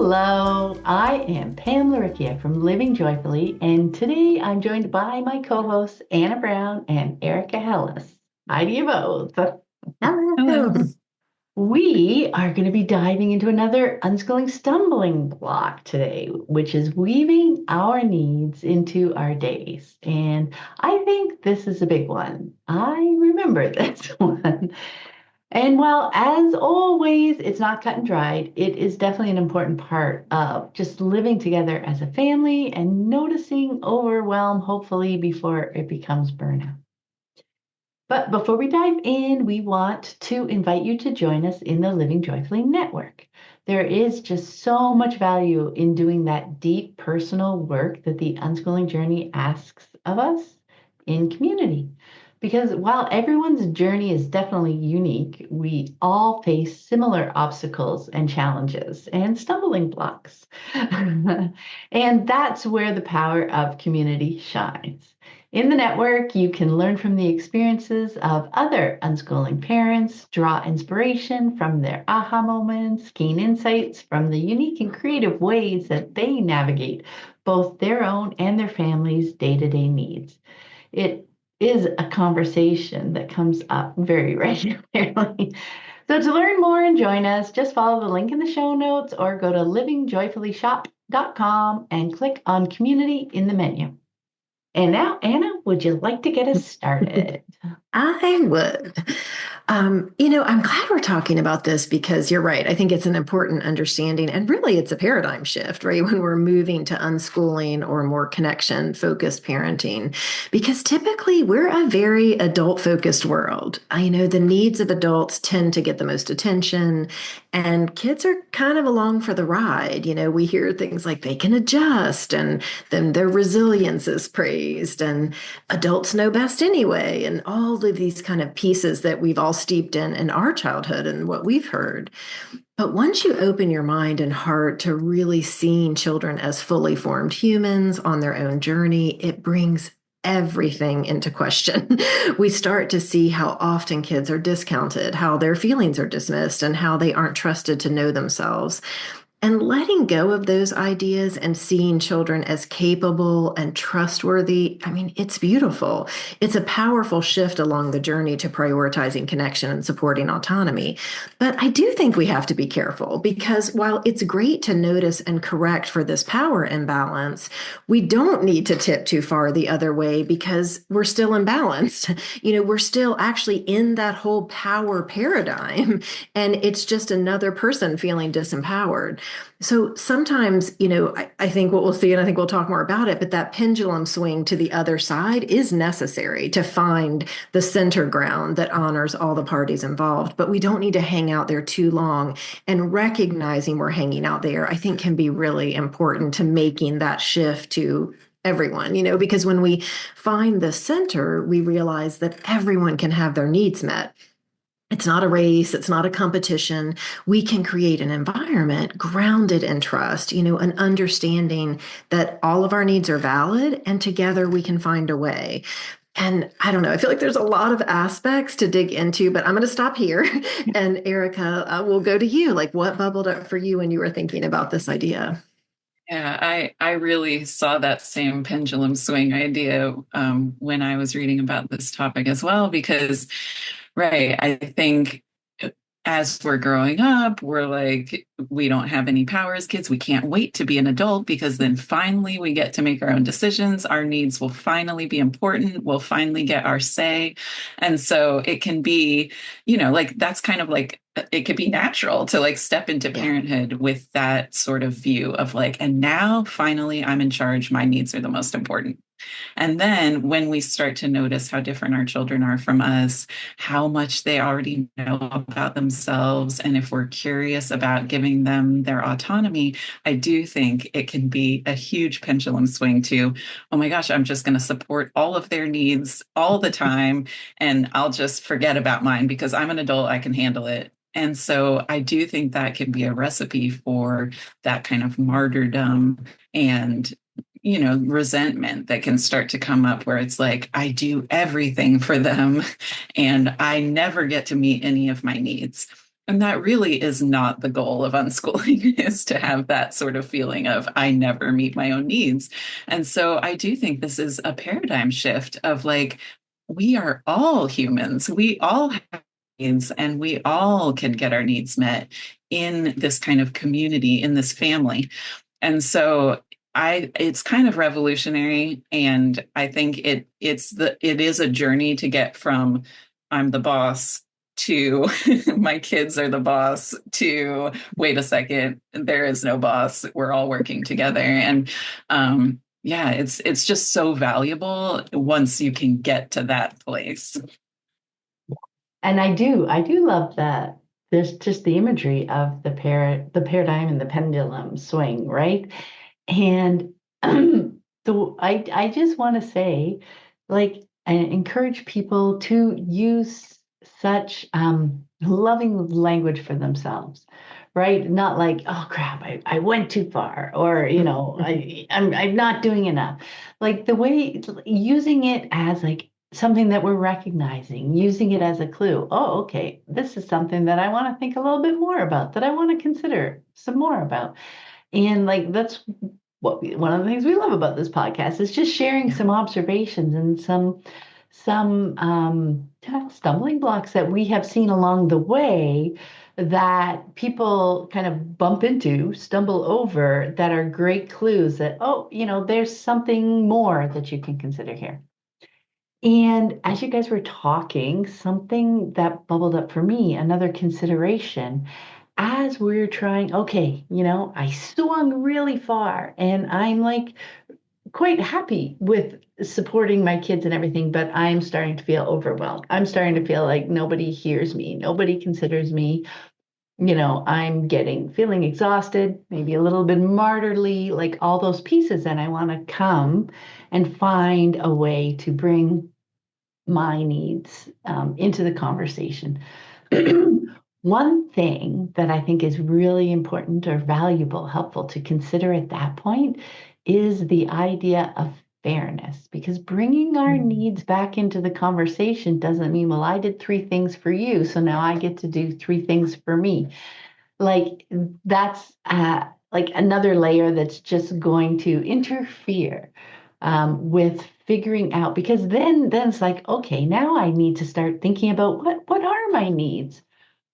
Hello, I am Pam Laricchia from Living Joyfully, and today I'm joined by my co-hosts Anna Brown and Erica Hellis. Hi to you both. Hello. Hello. We are going to be diving into another unschooling stumbling block today, which is weaving our needs into our days. And I think this is a big one. I remember this one. And while, as always, it's not cut and dried, it is definitely an important part of just living together as a family and noticing overwhelm, hopefully, before it becomes burnout. But before we dive in, we want to invite you to join us in the Living Joyfully Network. There is just so much value in doing that deep personal work that the unschooling journey asks of us in community. Because while everyone's journey is definitely unique, we all face similar obstacles and challenges and stumbling blocks. And that's where the power of community shines. In the network, you can learn from the experiences of other unschooling parents, draw inspiration from their aha moments, gain insights from the unique and creative ways that they navigate both their own and their family's day to day needs. It is a conversation that comes up very regularly. So, to learn more and join us, just follow the link in the show notes or go to livingjoyfullyshop.com and click on community in the menu. And now, Anna, would you like to get us started? I would. I'm glad we're talking about this because you're right. I think it's an important understanding, and really it's a paradigm shift, right? When we're moving to unschooling or more connection focused parenting, because typically we're a very adult focused world. The needs of adults tend to get the most attention, and kids are kind of along for the ride. We hear things like they can adjust, and then their resilience is praised, and adults know best anyway, and all of these kind of pieces that we've all steeped in our childhood and what we've heard. But once you open your mind and heart to really seeing children as fully formed humans on their own journey, it brings everything into question. We start to see how often kids are discounted, how their feelings are dismissed, and how they aren't trusted to know themselves. And letting go of those ideas and seeing children as capable and trustworthy, it's beautiful. It's a powerful shift along the journey to prioritizing connection and supporting autonomy. But I do think we have to be careful because while it's great to notice and correct for this power imbalance, we don't need to tip too far the other way because we're still imbalanced. We're still actually in that whole power paradigm, and it's just another person feeling disempowered. So sometimes, I think what we'll see, and I think we'll talk more about it, but that pendulum swing to the other side is necessary to find the center ground that honors all the parties involved. But we don't need to hang out there too long. And recognizing we're hanging out there, I think can be really important to making that shift to everyone, because when we find the center, we realize that everyone can have their needs met. It's not a race. It's not a competition. We can create an environment grounded in trust, an understanding that all of our needs are valid and together we can find a way. And I don't know, I feel like there's a lot of aspects to dig into, but I'm going to stop here. And Erica, we'll go to you. Like, what bubbled up for you when you were thinking about this idea? Yeah, I really saw that same pendulum swing idea when I was reading about this topic as well, because, right, I think as we're growing up, we're like, we don't have any power as kids. We can't wait to be an adult because then finally we get to make our own decisions. Our needs will finally be important. We'll finally get our say. And so it can be, like that's kind of like, it could be natural to like step into parenthood with that sort of view of like, and now finally I'm in charge. My needs are the most important. And then when we start to notice how different our children are from us, how much they already know about themselves, and if we're curious about giving them their autonomy, I do think it can be a huge pendulum swing to, oh my gosh, I'm just going to support all of their needs all the time, and I'll just forget about mine because I'm an adult, I can handle it. And so I do think that can be a recipe for that kind of martyrdom and resentment that can start to come up where it's like, I do everything for them and I never get to meet any of my needs. And that really is not the goal of unschooling, is to have that sort of feeling of I never meet my own needs. And so I do think this is a paradigm shift of like, we are all humans. We all have needs and we all can get our needs met in this kind of community, in this family. And so it's kind of revolutionary. And I think it is a journey to get from I'm the boss to my kids are the boss to wait a second, there is no boss, we're all working together. And yeah, it's just so valuable once you can get to that place. And I do love that. There's just the imagery of the paradigm and the pendulum swing, right? And so I just want to say, like, and encourage people to use such loving language for themselves, right? Not like, oh crap, I went too far, or I'm not doing enough. Like the way using it as like something that we're recognizing, using it as a clue. Oh, okay, this is something that I want to think a little bit more about, that I want to consider some more about. And like that's one of the things we love about this podcast is just sharing some observations and some stumbling blocks that we have seen along the way that people kind of bump into, stumble over, that are great clues that, oh, there's something more that you can consider here. And as you guys were talking, something that bubbled up for me, another consideration, as we're trying, okay, I swung really far and I'm like quite happy with supporting my kids and everything, but I'm starting to feel overwhelmed. I'm starting to feel like nobody hears me, nobody considers me. I'm feeling exhausted, maybe a little bit martyrly, like all those pieces. And I want to come and find a way to bring my needs into the conversation. One thing that I think is really important or valuable, helpful to consider at that point is the idea of fairness, because bringing our needs back into the conversation doesn't mean, well, I did three things for you, so now I get to do three things for me. Like that's like another layer that's just going to interfere with figuring out, because then it's like, okay, now I need to start thinking about what are my needs,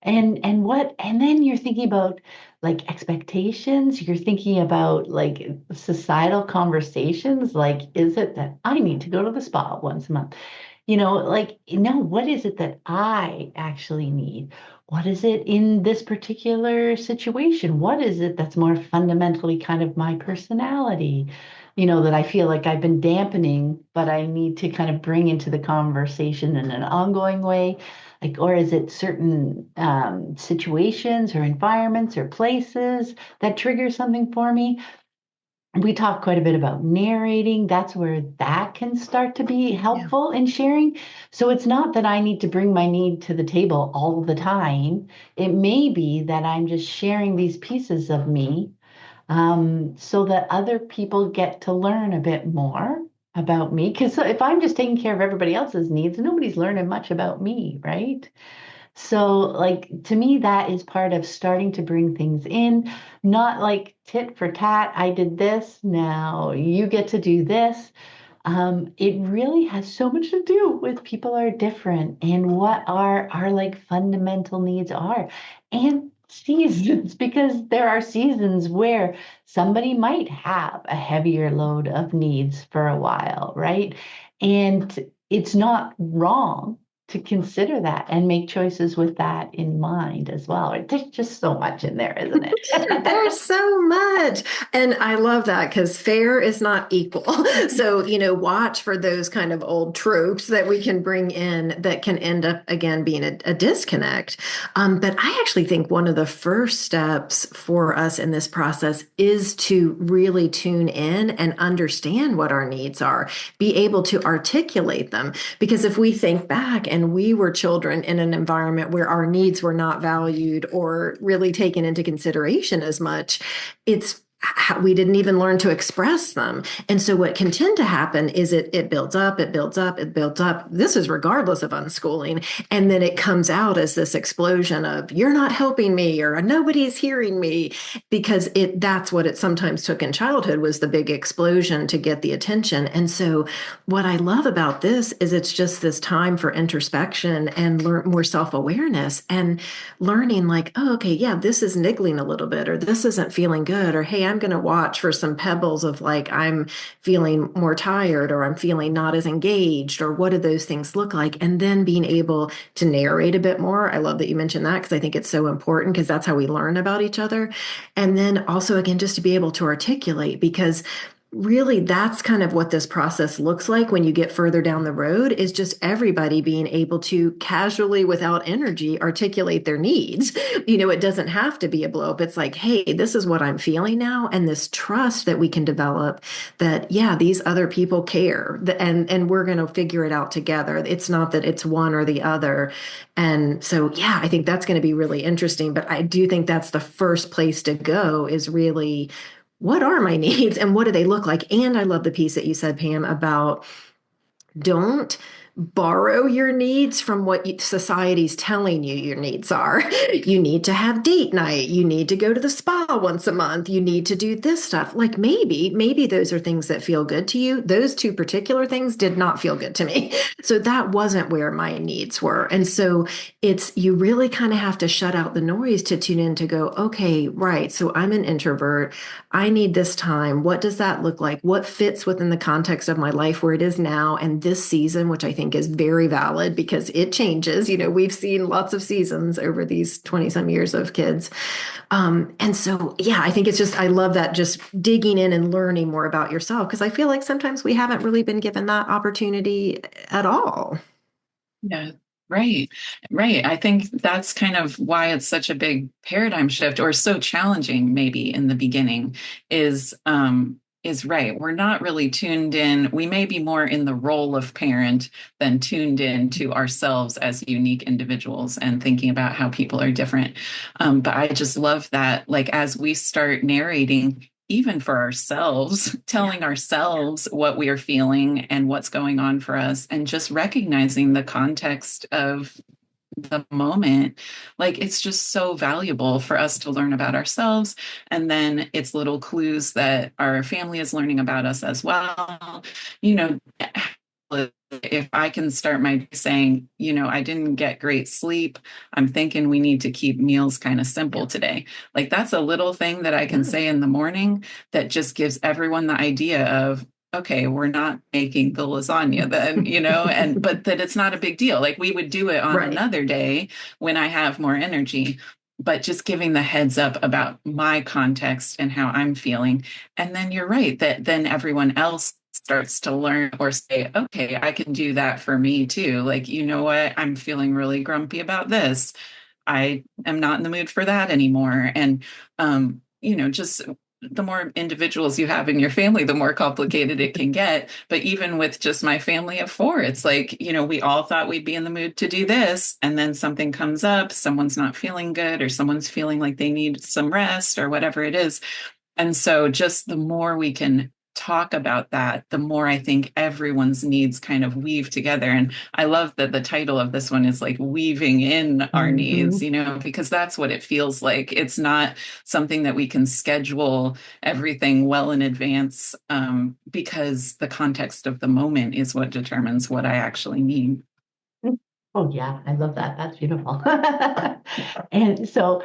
and then you're thinking about like expectations, you're thinking about like societal conversations, like is it that I need to go to the spa once a month? Like, no, what is it that I actually need? What is it in this particular situation? What is it that's more fundamentally kind of my personality, that I feel like I've been dampening, but I need to kind of bring into the conversation in an ongoing way? Like, or is it certain situations or environments or places that trigger something for me? We talk quite a bit about narrating. That's where that can start to be helpful in sharing. So it's not that I need to bring my need to the table all the time. It may be that I'm just sharing these pieces of me, so that other people get to learn a bit more about me. Because if I'm just taking care of everybody else's needs, nobody's learning much about me, right? So, like, to me, that is part of starting to bring things in, not like tit for tat. I did this, now you get to do this. It really has so much to do with people are different and what our like fundamental needs are, and seasons, because there are seasons where somebody might have a heavier load of needs for a while, right? And it's not wrong to consider that and make choices with that in mind as well. There's just so much in there, isn't it? There's so much. And I love that because fair is not equal. So, watch for those kind of old tropes that we can bring in that can end up, again, being a disconnect. But I actually think one of the first steps for us in this process is to really tune in and understand what our needs are, be able to articulate them. Because if we think back and we were children in an environment where our needs were not valued or really taken into consideration as much, it's we didn't even learn to express them. And so what can tend to happen is it builds up, it builds up, it builds up. This is regardless of unschooling. And then it comes out as this explosion of you're not helping me or nobody's hearing me, because that's what it sometimes took in childhood, was the big explosion to get the attention. And so what I love about this is it's just this time for introspection and learn more self-awareness and learning like, oh, okay, yeah, this is niggling a little bit, or this isn't feeling good, or hey, I'm going to watch for some pebbles of like, I'm feeling more tired, or I'm feeling not as engaged, or what do those things look like? And then being able to narrate a bit more. I love that you mentioned that because I think it's so important because that's how we learn about each other. And then also, again, just to be able to articulate, because really that's kind of what this process looks like when you get further down the road, is just everybody being able to casually, without energy, articulate their needs. It doesn't have to be a blow up. It's like, hey, this is what I'm feeling now, and this trust that we can develop that, yeah, these other people care, and we're going to figure it out together. It's not that it's one or the other. And so, yeah, I think that's going to be really interesting, but I do think that's the first place to go, is really, what are my needs and what do they look like? And I love the piece that you said, Pam, about don't borrow your needs from what society's telling you your needs are. You need to have date night. You need to go to the spa once a month. You need to do this stuff. Like maybe those are things that feel good to you. Those two particular things did not feel good to me. So that wasn't where my needs were. And so you really kind of have to shut out the noise to tune in to go, okay, right. So I'm an introvert. I need this time. What does that look like? What fits within the context of my life where it is now and this season, which I think is very valid because it changes. We've seen lots of seasons over these 20 some years of kids. And so, yeah, I think it's just, I love that, just digging in and learning more about yourself, because I feel like sometimes we haven't really been given that opportunity at all. Yeah, right. Right. I think that's kind of why it's such a big paradigm shift, or so challenging maybe in the beginning, is right. We're not really tuned in. We may be more in the role of parent than tuned in to ourselves as unique individuals and thinking about how people are different. But I just love that, like, as we start narrating, even for ourselves, telling ourselves what we are feeling and what's going on for us, and just recognizing the context of the moment. Like, it's just so valuable for us to learn about ourselves. And then it's little clues that our family is learning about us as well. You know, if I can start my day saying, I didn't get great sleep, I'm thinking we need to keep meals kind of simple today. Like, that's a little thing that I can say in the morning that just gives everyone the idea of, okay, we're not making the lasagna then, but that it's not a big deal. Like, we would do it on Right. another day when I have more energy, but just giving the heads up about my context and how I'm feeling. And then you're right that then everyone else starts to learn or say, okay, I can do that for me too. Like, you know what? I'm feeling really grumpy about this. I am not in the mood for that anymore. And, just the more individuals you have in your family, the more complicated it can get. But even with just my family of four, it's like, we all thought we'd be in the mood to do this. And then something comes up, someone's not feeling good, or someone's feeling like they need some rest or whatever it is. And so just the more we can talk about that, the more I think everyone's needs kind of weave together. And I love that the title of this one is like weaving in our needs, because that's what it feels like. It's not something that we can schedule everything well in advance, because the context of the moment is what determines what I actually need. Oh, yeah, I love that. That's beautiful. And so,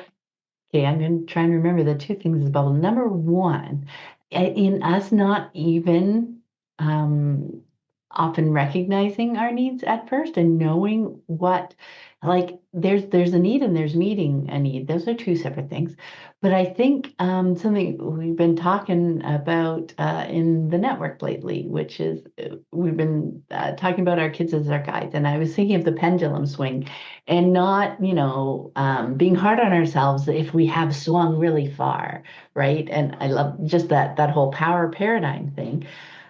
okay, I'm going to try and remember the two things about number one, in us not even um, often recognizing our needs at first and knowing what, like, there's a need and there's meeting a need. Those are two separate things. But I think something we've been talking about in the network lately, which is we've been talking about our kids as our guides. And I was thinking of the pendulum swing, and not, being hard on ourselves if we have swung really far, right? And I love just that whole power paradigm thing.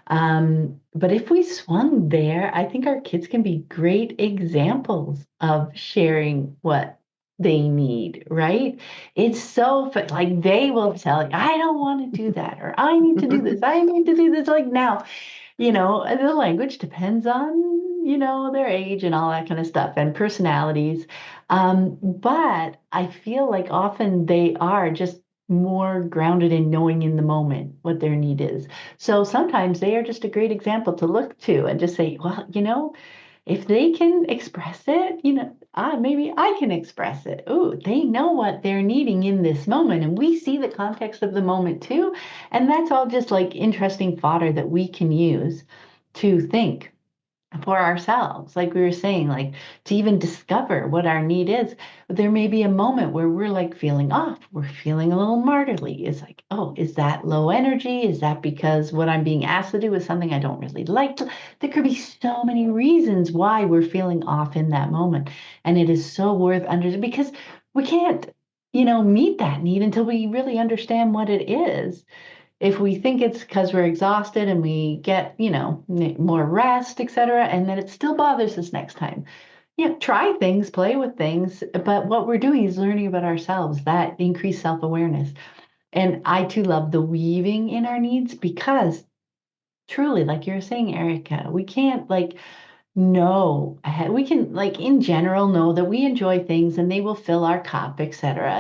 But if we swung there, I think our kids can be great examples of sharing what they need, right? It's so like they will tell you, I don't want to do that, or I need to do this, I need to do this like now. The language depends on, their age and all that kind of stuff and personalities. But I feel like often they are just more grounded in knowing in the moment what their need is. So sometimes they are just a great example to look to and just say, well, if they can express it, maybe I can express it. Oh, they know what they're needing in this moment. And we see the context of the moment too. And that's all just like interesting fodder that we can use to think for ourselves. Like we were saying, like to even discover what our need is. There may be a moment where we're like feeling off, we're feeling a little martyrdly. It's like, oh, is that low energy? Is that because what I'm being asked to do is something I don't really like? There could be so many reasons why we're feeling off in that moment. And it is so worth because we can't, meet that need until we really understand what it is. If we think it's because we're exhausted and we get, more rest, etc., and then it still bothers us next time. Try things, play with things, but what we're doing is learning about ourselves, that increased self-awareness. And I too love the weaving in our needs because truly, like you're saying, Erica, we can't like know ahead. We can like in general know that we enjoy things and they will fill our cup, etc.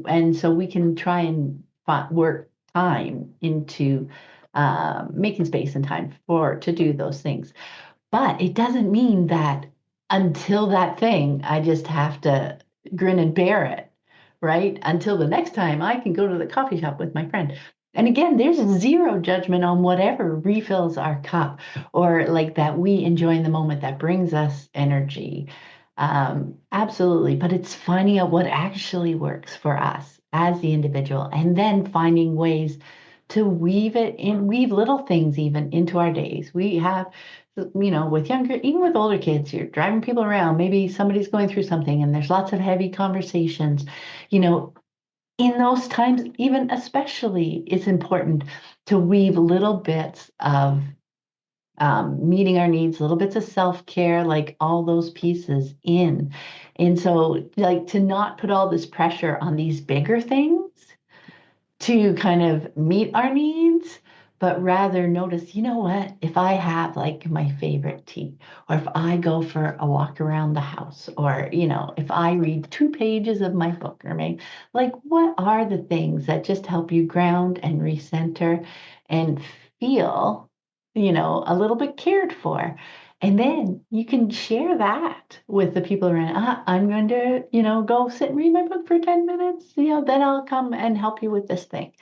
And so we can try and work time into making space and time for to do those things. But it doesn't mean that until that thing, I just have to grin and bear it, right? Until the next time I can go to the coffee shop with my friend. And again, there's zero judgment on whatever refills our cup or like that we enjoy in the moment that brings us energy. Absolutely. But it's finding out what actually works for us as the individual and then finding ways to weave little things even into our days. We have with younger, even with older kids, you're driving people around. Maybe somebody's going through something and there's lots of heavy conversations. You know, in those times, even especially, it's important to weave little bits of meeting our needs, little bits of self-care, like all those pieces in. And so, like, to not put all this pressure on these bigger things to kind of meet our needs, but rather notice, you know what, if I have like my favorite tea, or if I go for a walk around the house, or, if I read 2 pages of my book, or maybe like what are the things that just help you ground and recenter and feel, a little bit cared for. And then you can share that with the people around. I'm going to, go sit and read my book for 10 minutes. Then I'll come and help you with this thing.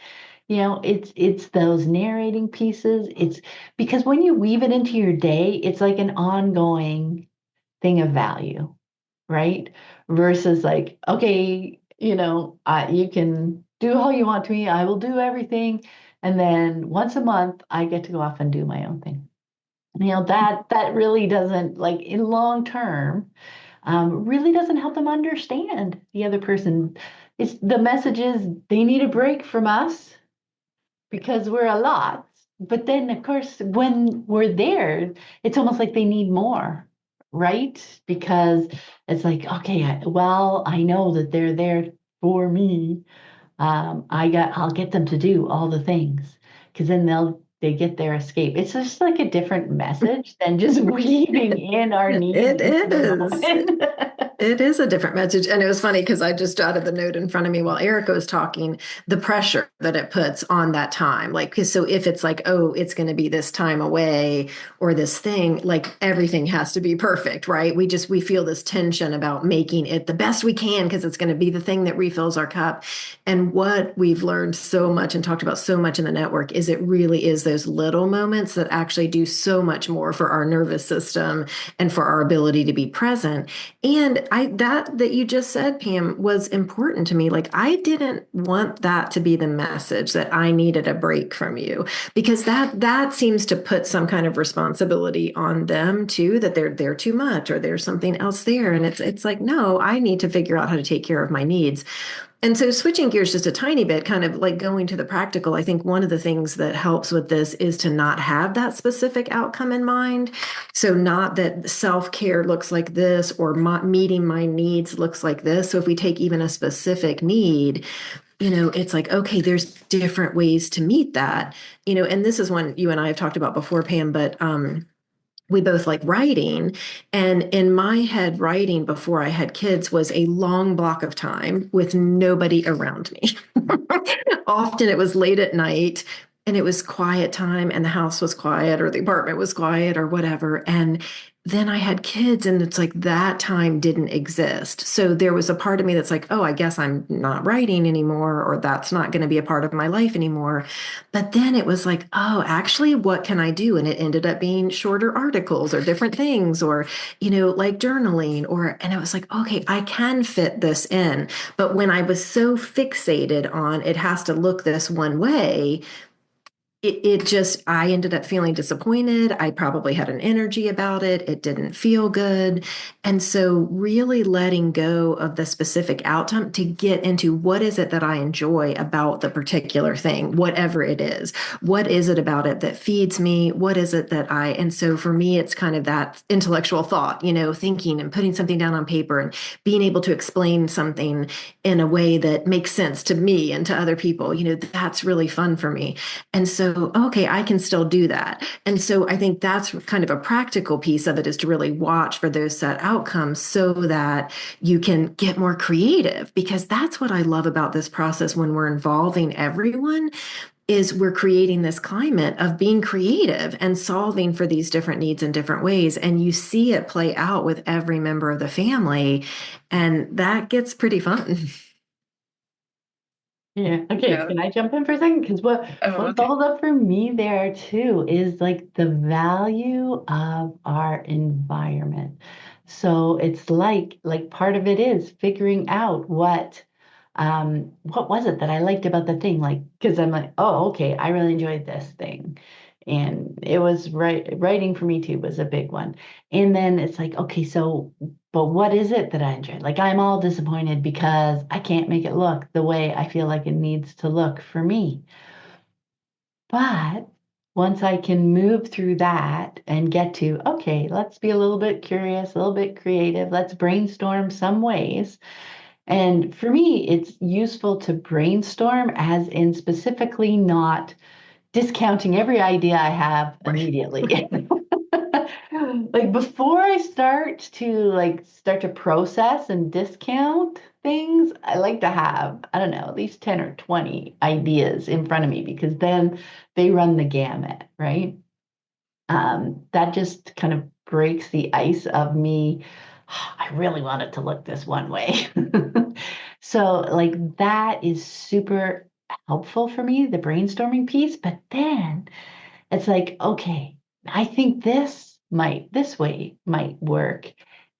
It's those narrating pieces. It's because when you weave it into your day, it's like an ongoing thing of value, right? Versus like, okay, you can do all you want to me. I will do everything. And then once a month, I get to go off and do my own thing. That really doesn't like in long term, really doesn't help them understand the other person. It's the message is they need a break from us because we're a lot. But then, of course, when we're there, it's almost like they need more, right? Because it's like, okay, well, I know that they're there for me. I'll get them to do all the things because then they get their escape. It's just like a different message than just weaving in our needs It into the is. moment. It is a different message. And it was funny because I just jotted the note in front of me while Erica was talking, the pressure that it puts on that time. Like, 'cause so if it's like, oh, it's going to be this time away or this thing, like everything has to be perfect, right? We feel this tension about making it the best we can because it's going to be the thing that refills our cup. And what we've learned so much and talked about so much in the network is it really is those little moments that actually do so much more for our nervous system and for our ability to be present. And that you just said, Pam, was important to me. Like I didn't want that to be the message that I needed a break from you, because that seems to put some kind of responsibility on them too, that they're too much or there's something else there. And it's like, no, I need to figure out how to take care of my needs. And so switching gears just a tiny bit, kind of like going to the practical, I think one of the things that helps with this is to not have that specific outcome in mind. So not that self-care looks like this or meeting my needs looks like this. So if we take even a specific need, it's like, okay, there's different ways to meet that, and this is one you and I have talked about before, Pam, but we both like writing. And in my head, writing before I had kids was a long block of time with nobody around me. Often it was late at night and it was quiet time and the house was quiet or the apartment was quiet or whatever. And then I had kids and it's like that time didn't exist. So there was a part of me that's like, oh, I guess I'm not writing anymore, or that's not going to be a part of my life anymore. But then it was like, oh, actually, what can I do? And it ended up being shorter articles or different things or, like journaling and it was like, okay, I can fit this in. But when I was so fixated on it has to look this one way, it just, I ended up feeling disappointed. I probably had an energy about it. It didn't feel good. And so really letting go of the specific outcome to get into what is it that I enjoy about the particular thing, whatever it is. What is it about it that feeds me? What is it and so for me, it's kind of that intellectual thought, thinking and putting something down on paper and being able to explain something in a way that makes sense to me and to other people, that's really fun for me. And so, okay, I can still do that. And so I think that's kind of a practical piece of it, is to really watch for those set outcomes so that you can get more creative, because that's what I love about this process when we're involving everyone is we're creating this climate of being creative and solving for these different needs in different ways. And you see it play out with every member of the family. And that gets pretty fun. Yeah. Okay. Yeah. Can I jump in for a second? Because Oh, what okay. bubbled up for me there too is like the value of our environment. So it's like part of it is figuring out what was it that I liked about the thing? Like, because I'm like, oh, okay, I really enjoyed this thing. And it was writing for me too was a big one. And then it's like, okay, so but what is it that I enjoy? Like, I'm all disappointed because I can't make it look the way I feel like it needs to look for me. But once I can move through that and get to, okay, let's be a little bit curious, a little bit creative, let's brainstorm some ways. And for me, it's useful to brainstorm as in specifically not discounting every idea I have Right. immediately. Like before I start to process and discount things, I like to have, I don't know, at least 10 or 20 ideas in front of me because then they run the gamut, right? That just kind of breaks the ice of me. I really want it to look this one way. So, like, that is super helpful for me, the brainstorming piece. But then it's like, okay, I think this way might work.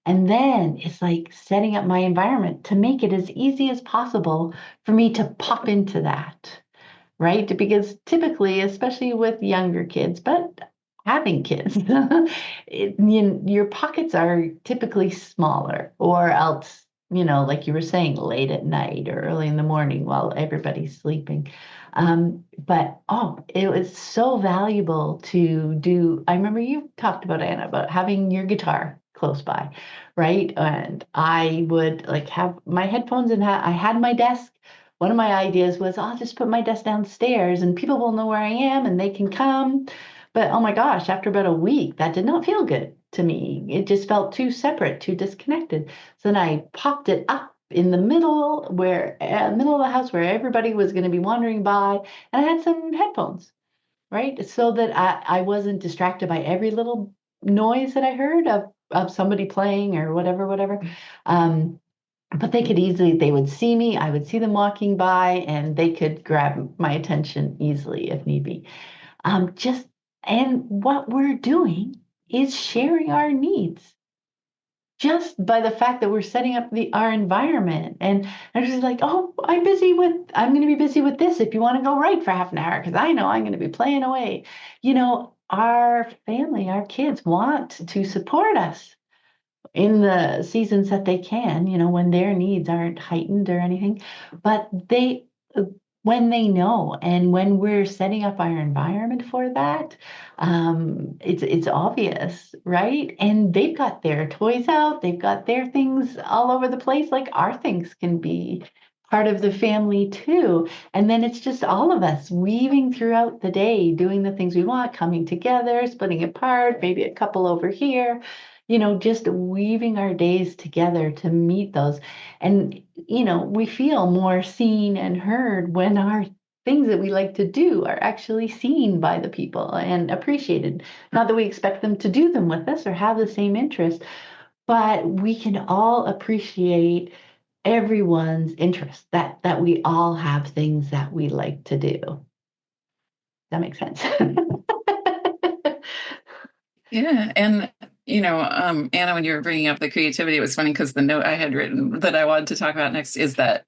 And then it's like setting up my environment to make it as easy as possible for me to pop into that, right? Because typically, especially with younger kids, but having kids, your pockets are typically smaller, or else, like you were saying, late at night or early in the morning while everybody's sleeping. But oh, it was so valuable to do. I remember you talked about, Anna, about having your guitar close by, right? And I would like have my headphones and I had my desk. One of my ideas was I'll just put my desk downstairs and people will know where I am and they can come. But oh my gosh, after about a week, that did not feel good to me. It just felt too separate, too disconnected. So then I popped it up in the middle of the house where everybody was going to be wandering by, and I had some headphones, right? So that I wasn't distracted by every little noise that I heard of somebody playing or whatever. Um, but they would see me, I would see them walking by, and they could grab my attention easily if need be. And what we're doing is sharing our needs just by the fact that we're setting up our environment. And I'm just like, oh, I'm going to be busy with this if you want to go write for half an hour, because I know I'm going to be playing away. Our family, our kids want to support us. in the seasons that they can, when their needs aren't heightened or anything. But when they know and when we're setting up our environment for that, it's obvious, right? And they've got their toys out, they've got their things all over the place, like our things can be part of the family too. And then it's just all of us weaving throughout the day, doing the things we want, coming together, splitting apart, maybe a couple over here, just weaving our days together to meet those. And, we feel more seen and heard when our things that we like to do are actually seen by the people and appreciated. Not that we expect them to do them with us or have the same interest, but we can all appreciate everyone's interest, that we all have things that we like to do. Does that make sense? Yeah. And, Anna, when you were bringing up the creativity, it was funny because the note I had written that I wanted to talk about next is that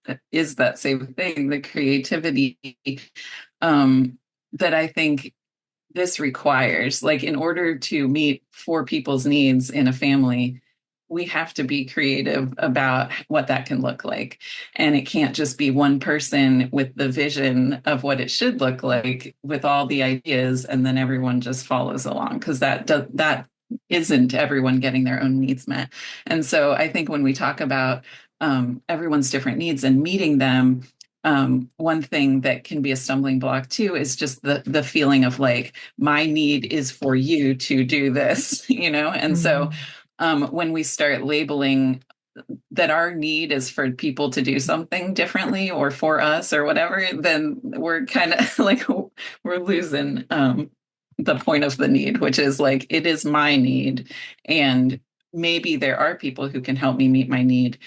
same thing, the creativity, that I think this requires, like, in order to meet four people's needs in a family, we have to be creative about what that can look like. And it can't just be one person with the vision of what it should look like with all the ideas, and then everyone just follows along, because that isn't everyone getting their own needs met. And so I think when we talk about everyone's different needs and meeting them, one thing that can be a stumbling block too is just the feeling of like, my need is for you to do this, and so when we start labeling that our need is for people to do something differently or for us or whatever, then we're kind of like, we're losing the point of the need, which is like, it is my need. And maybe there are people who can help me meet my need,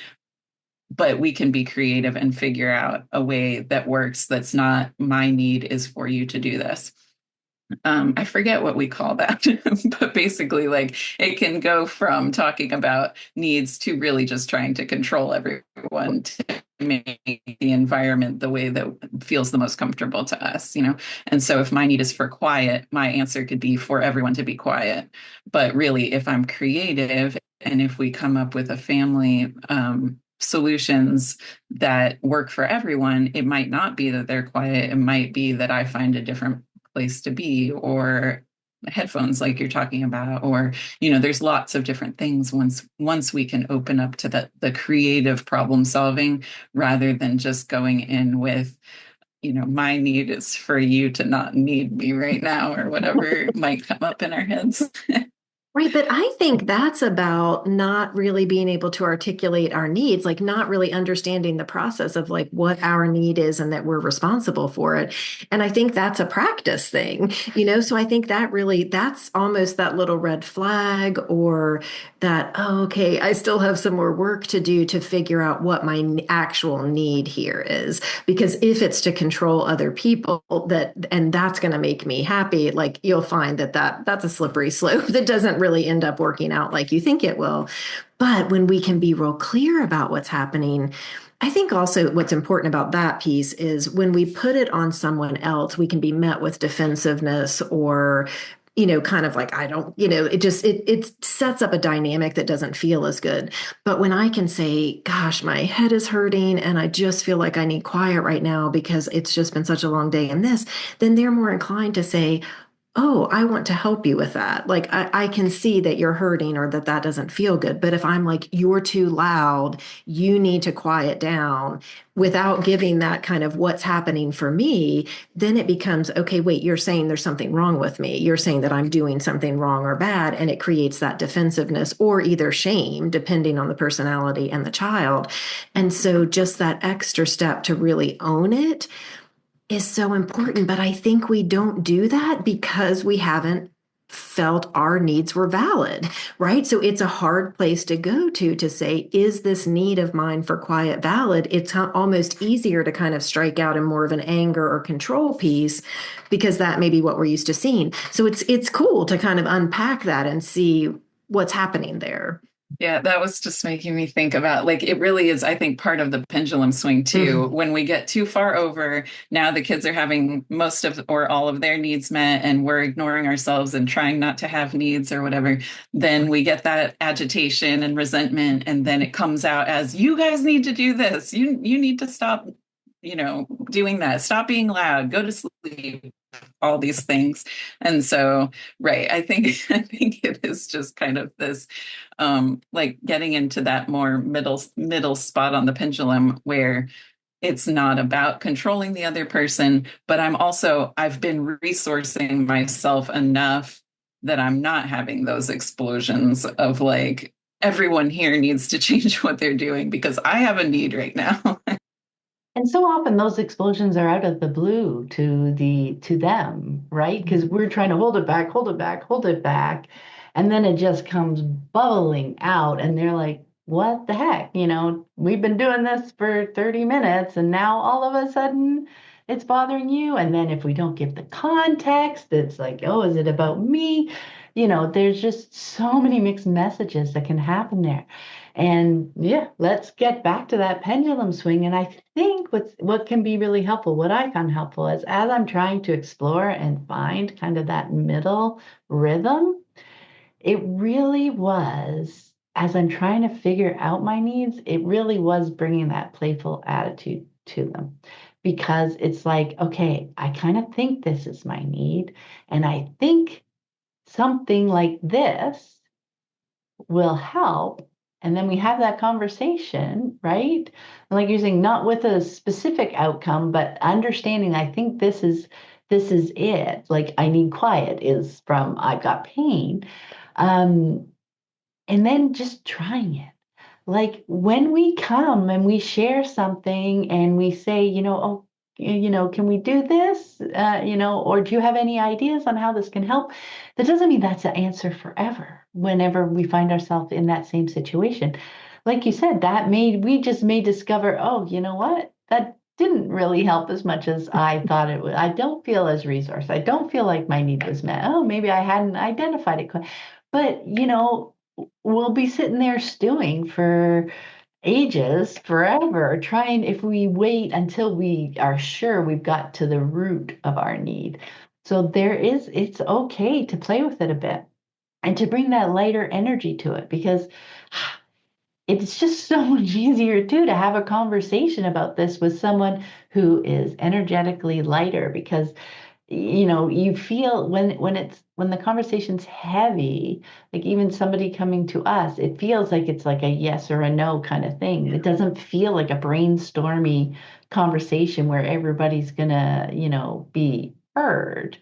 but we can be creative and figure out a way that works. That's not, my need is for you to do this. I forget what we call that, but basically, like, it can go from talking about needs to really just trying to control everyone to make the environment the way that feels the most comfortable to us, And so if my need is for quiet, my answer could be for everyone to be quiet. But really, if I'm creative and if we come up with a family solutions that work for everyone, it might not be that they're quiet. It might be that I find a different place to be, or headphones like you're talking about, or there's lots of different things once we can open up to the creative problem solving, rather than just going in with my need is for you to not need me right now, or whatever might come up in our heads. Right. But I think that's about not really being able to articulate our needs, like not really understanding the process of like what our need is and that we're responsible for it. And I think that's a practice thing, so I think that's almost that little red flag, or that, oh, okay, I still have some more work to do to figure out what my actual need here is. Because if it's to control other people, and that's going to make me happy, like you'll find that's a slippery slope that doesn't really end up working out like you think it will. But when we can be real clear about what's happening, I think also what's important about that piece is when we put it on someone else, we can be met with defensiveness, or kind of like, I don't, it sets up a dynamic that doesn't feel as good. But when I can say, gosh, my head is hurting and I just feel like I need quiet right now because it's just been such a long day in this, then they're more inclined to say, oh, I want to help you with that. Like, I can see that you're hurting or that doesn't feel good. But if I'm like, you're too loud, you need to quiet down, without giving that kind of what's happening for me, then it becomes, okay, wait, you're saying there's something wrong with me. You're saying that I'm doing something wrong or bad. And it creates that defensiveness or either shame, depending on the personality and the child. And so just that extra step to really own it is so important. But I think we don't do that because we haven't felt our needs were valid, right? So it's a hard place to go to say, is this need of mine for quiet valid? It's almost easier to kind of strike out in more of an anger or control piece, because that may be what we're used to seeing. So it's cool to kind of unpack that and see what's happening there. Yeah, that was just making me think about like it really is, I think, part of the pendulum swing too. Mhm. When we get too far over, now the kids are having most of or all of their needs met, and we're ignoring ourselves and trying not to have needs or whatever. Then we get that agitation and resentment, and then it comes out as you guys need to do this. You need to stop, doing that. Stop being loud. Go to sleep. All these things. And so, right, I think I think it is just kind of this like getting into that more middle spot on the pendulum where it's not about controlling the other person, but I've been resourcing myself enough that I'm not having those explosions of like everyone here needs to change what they're doing because I have a need right now. And so often those explosions are out of the blue to them, right? Because we're trying to hold it back, hold it back, hold it back, and then it just comes bubbling out, and they're like, "What the heck?" We've been doing this for 30 minutes, and now all of a sudden it's bothering you. And then if we don't give the context, it's like, "Oh, is it about me?" There's just so many mixed messages that can happen there. And yeah, let's get back to that pendulum swing. And I think what can be really helpful, what I found helpful is as I'm trying to explore and find kind of that middle rhythm, it really was, as I'm trying to figure out my needs, it really was bringing that playful attitude to them. Because it's like, okay, I kind of think this is my need. And I think something like this will help. And then we have that conversation, right? Like you're saying, not with a specific outcome, but understanding, I think this is it. Like I need quiet is from I've got pain. Um, and then just trying it. Like when we come and we share something and we say, oh, can we do this? Or do you have any ideas on how this can help? That doesn't mean that's the answer forever whenever we find ourselves in that same situation. Like you said, we just may discover, oh, you know what? That didn't really help as much as I thought it would. I don't feel as resourced. I don't feel like my need was met. Oh, maybe I hadn't identified it. But, we'll be sitting there stewing for ages, forever, trying if we wait until we are sure we've got to the root of our need. So it's okay to play with it a bit and to bring that lighter energy to it because it's just so much easier too to have a conversation about this with someone who is energetically lighter because you feel when the conversation's heavy, like even somebody coming to us, it feels like it's like a yes or a no kind of thing. It doesn't feel like a brainstormy conversation where everybody's gonna, be heard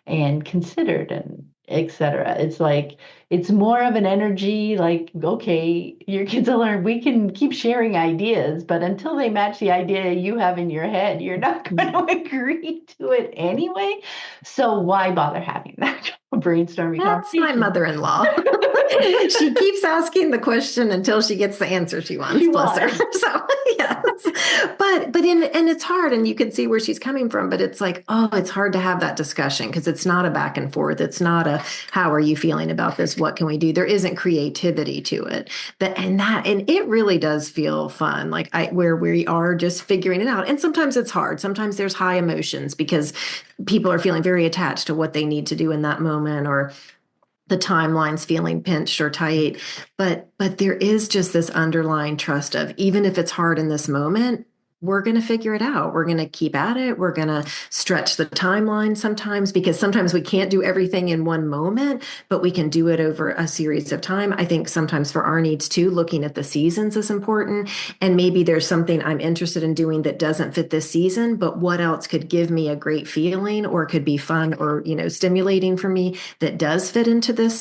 and considered and etc. It's like it's more of an energy like, okay, your kids will learn we can keep sharing ideas, but until they match the idea you have in your head, you're not going to agree to it anyway. So why bother having that brainstorming That's my conversation? mother-in-law. She keeps asking the question until she gets the answer she wants, She bless her. was. So yes. And it's hard and you can see where she's coming from, but it's like, oh, it's hard to have that discussion because it's not a back and forth. It's not a how are you feeling about this? What can we do? There isn't creativity to it. And it really does feel fun, like where we are just figuring it out. And sometimes it's hard. Sometimes there's high emotions because people are feeling very attached to what they need to do in that moment or the timeline's feeling pinched or tight, but there is just this underlying trust of even if it's hard in this moment, we're going to figure it out. We're going to keep at it. We're going to stretch the timeline sometimes because sometimes we can't do everything in one moment, but we can do it over a series of time. I think sometimes for our needs too, looking at the seasons is important. And maybe there's something I'm interested in doing that doesn't fit this season, but what else could give me a great feeling or could be fun or, stimulating for me that does fit into this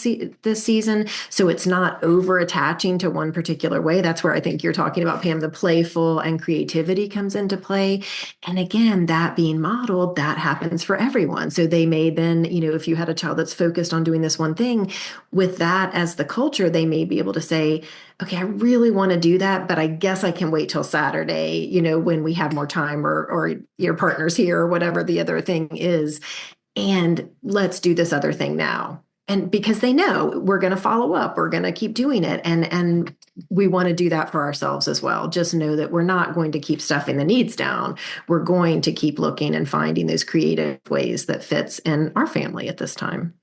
season. So it's not over attaching to one particular way. That's where I think you're talking about, Pam, the playful and creativity comes into play. And again, that being modeled, that happens for everyone. So they may then, if you had a child that's focused on doing this one thing, with that as the culture, they may be able to say, okay, I really want to do that, but I guess I can wait till Saturday, when we have more time or your partner's here or whatever the other thing is. And let's do this other thing now. And because they know we're going to follow up, we're going to keep doing it. And we want to do that for ourselves as well. Just know that we're not going to keep stuffing the needs down. We're going to keep looking and finding those creative ways that fits in our family at this time.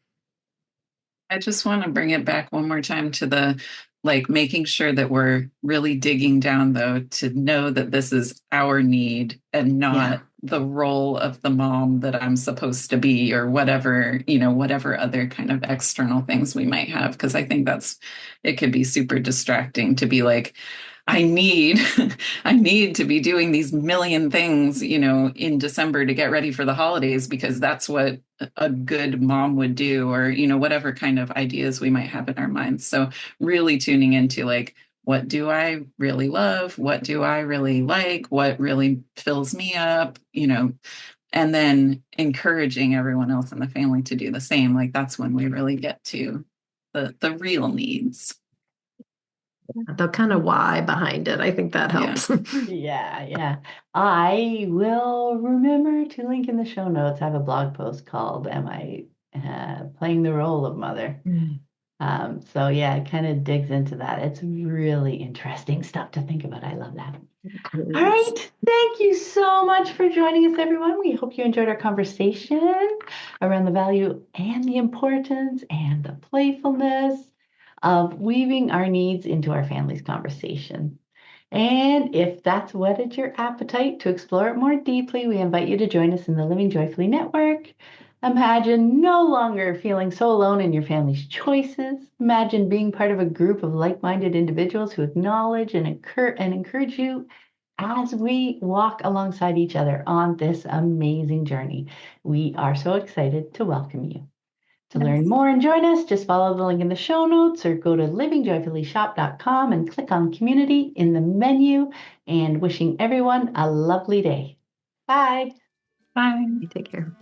I just want to bring it back one more time to the like making sure that we're really digging down though to know that this is our need and not the role of the mom that I'm supposed to be or whatever, whatever other kind of external things we might have. Because I think it could be super distracting to be like, I need I need to be doing these million things, in December to get ready for the holidays because that's what a good mom would do, or, whatever kind of ideas we might have in our minds. So really tuning into like, what do I really love? What do I really like? What really fills me up? And then encouraging everyone else in the family to do the same. Like that's when we really get to the real needs. The kind of why behind it. I think that helps. Yeah. I will remember to link in the show notes. I have a blog post called Am I Playing the Role of Mother? So yeah, it kind of digs into that. It's really interesting stuff to think about. I love that. All right. Thank you so much for joining us, everyone. We hope you enjoyed our conversation around the value and the importance and the playfulness of weaving our needs into our family's conversation. And if that's whetted your appetite to explore it more deeply, we invite you to join us in the Living Joyfully Network. Imagine no longer feeling so alone in your family's choices. Imagine being part of a group of like-minded individuals who acknowledge and encourage you as we walk alongside each other on this amazing journey. We are so excited to welcome you. To learn more and join us, just follow the link in the show notes or go to livingjoyfullyshop.com and click on community in the menu, and wishing everyone a lovely day. Bye. Bye. You take care.